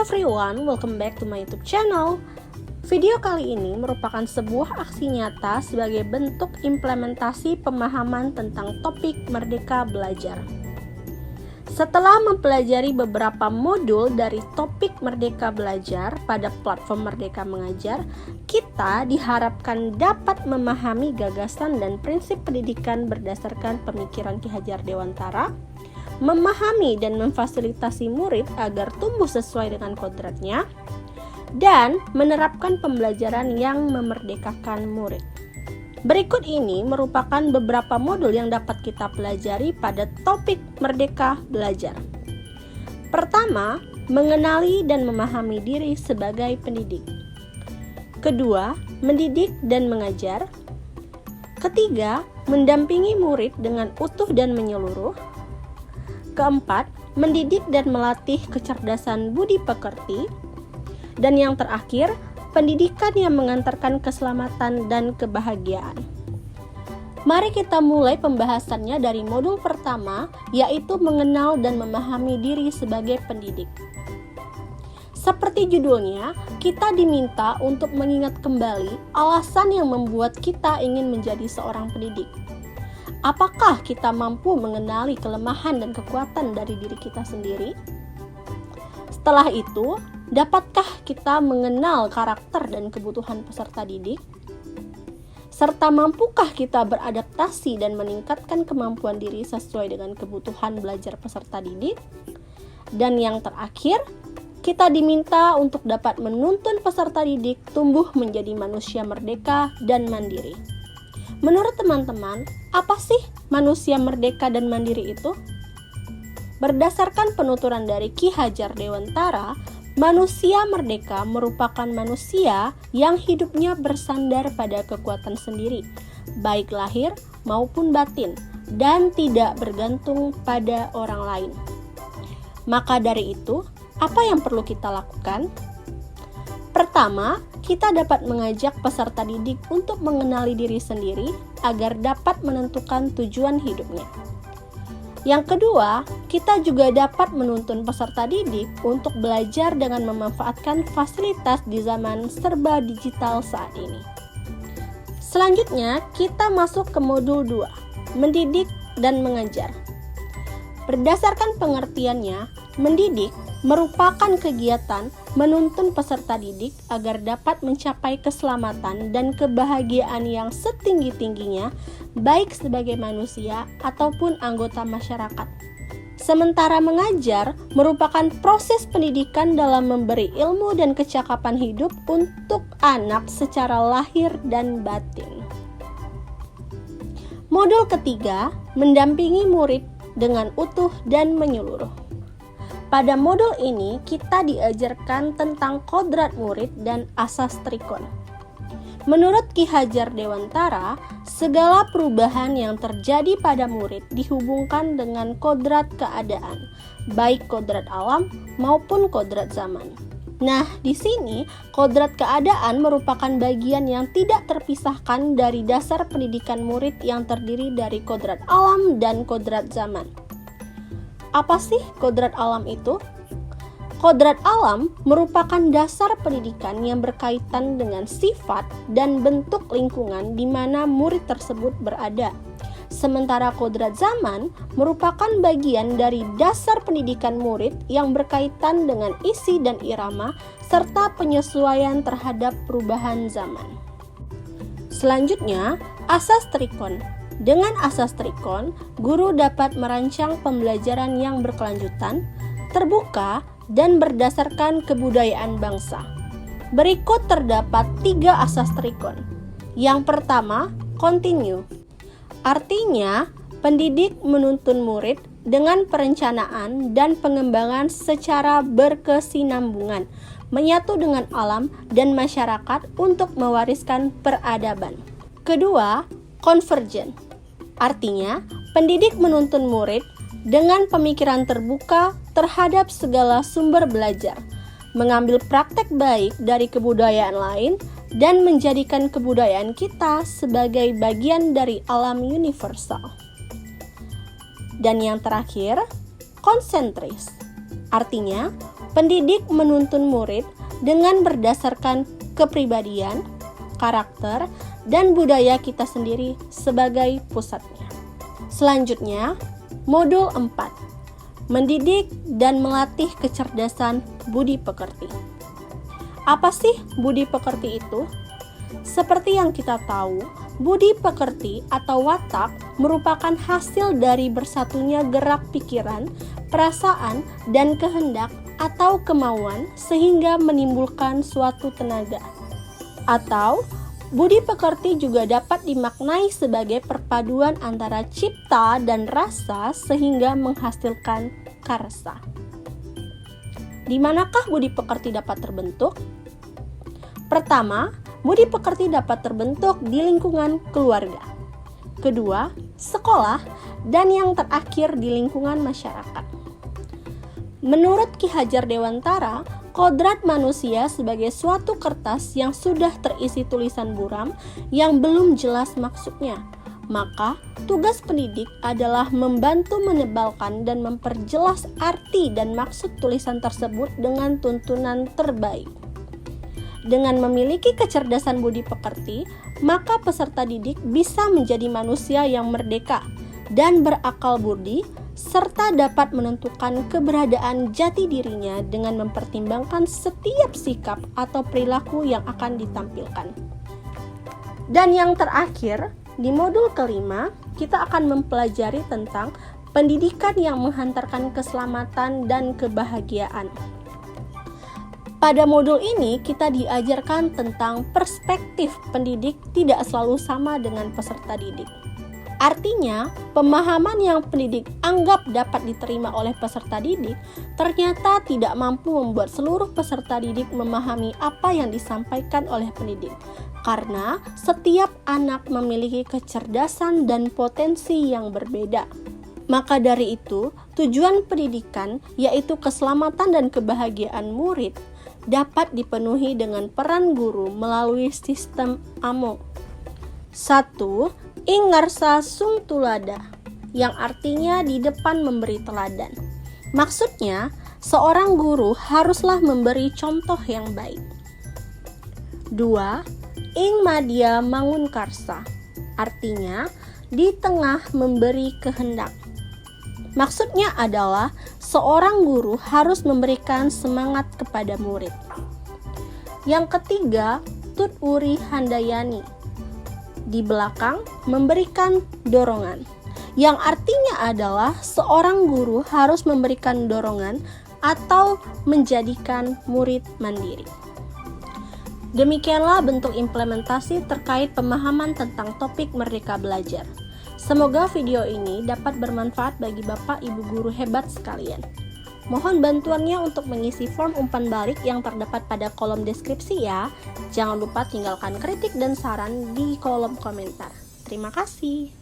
everyone, welcome back to my YouTube channel. Video kali ini merupakan sebuah aksi nyata sebagai bentuk implementasi pemahaman tentang topik Merdeka Belajar. Setelah mempelajari beberapa modul dari topik Merdeka Belajar pada platform Merdeka Mengajar, kita diharapkan dapat memahami gagasan dan prinsip pendidikan berdasarkan pemikiran Ki Hajar Dewantara, memahami dan memfasilitasi murid agar tumbuh sesuai dengan kodratnya, dan menerapkan pembelajaran yang memerdekakan murid. Berikut ini merupakan beberapa modul yang dapat kita pelajari pada topik Merdeka Belajar. Pertama, mengenali dan memahami diri sebagai pendidik. Kedua, mendidik dan mengajar. Ketiga, mendampingi murid dengan utuh dan menyeluruh. Keempat, mendidik dan melatih kecerdasan budi pekerti. Dan yang terakhir, pendidikan yang mengantarkan keselamatan dan kebahagiaan. Mari kita mulai pembahasannya dari modul pertama, yaitu mengenal dan memahami diri sebagai pendidik. Seperti judulnya, kita diminta untuk mengingat kembali alasan yang membuat kita ingin menjadi seorang pendidik. Apakah kita mampu mengenali kelemahan dan kekuatan dari diri kita sendiri? Setelah itu, dapatkah kita mengenal karakter dan kebutuhan peserta didik? Serta mampukah kita beradaptasi dan meningkatkan kemampuan diri sesuai dengan kebutuhan belajar peserta didik? Dan yang terakhir, kita diminta untuk dapat menuntun peserta didik tumbuh menjadi manusia merdeka dan mandiri. Menurut teman-teman, apa sih manusia merdeka dan mandiri itu? Berdasarkan penuturan dari Ki Hajar Dewantara, manusia merdeka merupakan manusia yang hidupnya bersandar pada kekuatan sendiri, baik lahir maupun batin, dan tidak bergantung pada orang lain. Maka dari itu, apa yang perlu kita lakukan? Pertama, kita dapat mengajak peserta didik untuk mengenali diri sendiri agar dapat menentukan tujuan hidupnya. Yang kedua, kita juga dapat menuntun peserta didik untuk belajar dengan memanfaatkan fasilitas di zaman serba digital saat ini. Selanjutnya, kita masuk ke modul 2, mendidik dan mengajar. Berdasarkan pengertiannya, mendidik merupakan kegiatan menuntun peserta didik agar dapat mencapai keselamatan dan kebahagiaan yang setinggi-tingginya, baik sebagai manusia ataupun anggota masyarakat. Sementara mengajar merupakan proses pendidikan dalam memberi ilmu dan kecakapan hidup untuk anak secara lahir dan batin. Modul ketiga, mendampingi murid dengan utuh dan menyeluruh. Pada modul ini, kita diajarkan tentang kodrat murid dan asas trikon. Menurut Ki Hajar Dewantara, segala perubahan yang terjadi pada murid dihubungkan dengan kodrat keadaan, baik kodrat alam maupun kodrat zaman. Nah, di sini kodrat keadaan merupakan bagian yang tidak terpisahkan dari dasar pendidikan murid yang terdiri dari kodrat alam dan kodrat zaman. Apa sih kodrat alam itu? Kodrat alam merupakan dasar pendidikan yang berkaitan dengan sifat dan bentuk lingkungan di mana murid tersebut berada. Sementara kodrat zaman merupakan bagian dari dasar pendidikan murid yang berkaitan dengan isi dan irama serta penyesuaian terhadap perubahan zaman. Selanjutnya, asas trikon. Dengan asas trikon, guru dapat merancang pembelajaran yang berkelanjutan, terbuka, dan berdasarkan kebudayaan bangsa. Berikut terdapat 3 asas trikon. Yang pertama, continue. Artinya, pendidik menuntun murid dengan perencanaan dan pengembangan secara berkesinambungan, menyatu dengan alam dan masyarakat untuk mewariskan peradaban. Kedua, convergent. Artinya, pendidik menuntun murid dengan pemikiran terbuka terhadap segala sumber belajar, mengambil praktek baik dari kebudayaan lain, dan menjadikan kebudayaan kita sebagai bagian dari alam universal. Dan yang terakhir, konsentris. Artinya, Pendidik menuntun murid dengan berdasarkan kepribadian, karakter, dan budaya kita sendiri sebagai pusatnya. Selanjutnya, modul 4. Mendidik dan melatih kecerdasan budi pekerti. Apa sih budi pekerti itu? Seperti yang kita tahu, budi pekerti atau watak merupakan hasil dari bersatunya gerak pikiran, perasaan, dan kehendak atau kemauan sehingga menimbulkan suatu tenaga. Atau budi pekerti juga dapat dimaknai sebagai perpaduan antara cipta dan rasa sehingga menghasilkan karsa. Di manakah budi pekerti dapat terbentuk? Pertama, budi pekerti dapat terbentuk di lingkungan keluarga. Kedua, sekolah, dan yang terakhir di lingkungan masyarakat. Menurut Ki Hajar Dewantara, kodrat manusia sebagai suatu kertas yang sudah terisi tulisan buram yang belum jelas maksudnya. Maka, tugas pendidik adalah membantu menebalkan dan memperjelas arti dan maksud tulisan tersebut dengan tuntunan terbaik. Dengan memiliki kecerdasan budi pekerti, maka peserta didik bisa menjadi manusia yang merdeka dan berakal budi, serta dapat menentukan keberadaan jati dirinya dengan mempertimbangkan setiap sikap atau perilaku yang akan ditampilkan. Dan yang terakhir, di modul kelima, kita akan mempelajari tentang pendidikan yang menghantarkan keselamatan dan kebahagiaan. Pada modul ini, kita diajarkan tentang perspektif pendidik tidak selalu sama dengan peserta didik. Artinya, pemahaman yang pendidik anggap dapat diterima oleh peserta didik ternyata tidak mampu membuat seluruh peserta didik memahami apa yang disampaikan oleh pendidik. Karena setiap anak memiliki kecerdasan dan potensi yang berbeda. Maka dari itu, tujuan pendidikan yaitu keselamatan dan kebahagiaan murid dapat dipenuhi dengan peran guru melalui sistem AMO. 1. Ing ngarsa sung tulada, yang artinya di depan memberi teladan. Maksudnya, seorang guru haruslah memberi contoh yang baik. 2. Ing madya mangun karsa, artinya di tengah memberi kehendak. Maksudnya adalah seorang guru harus memberikan semangat kepada murid. Yang ketiga, tut uri handayani, di belakang memberikan dorongan. Yang artinya adalah seorang guru harus memberikan dorongan atau menjadikan murid mandiri. Demikianlah bentuk implementasi terkait pemahaman tentang topik Merdeka Belajar. Semoga video ini dapat bermanfaat bagi Bapak Ibu guru hebat sekalian. Mohon bantuannya untuk mengisi form umpan balik yang terdapat pada kolom deskripsi ya. Jangan lupa tinggalkan kritik dan saran di kolom komentar. Terima kasih.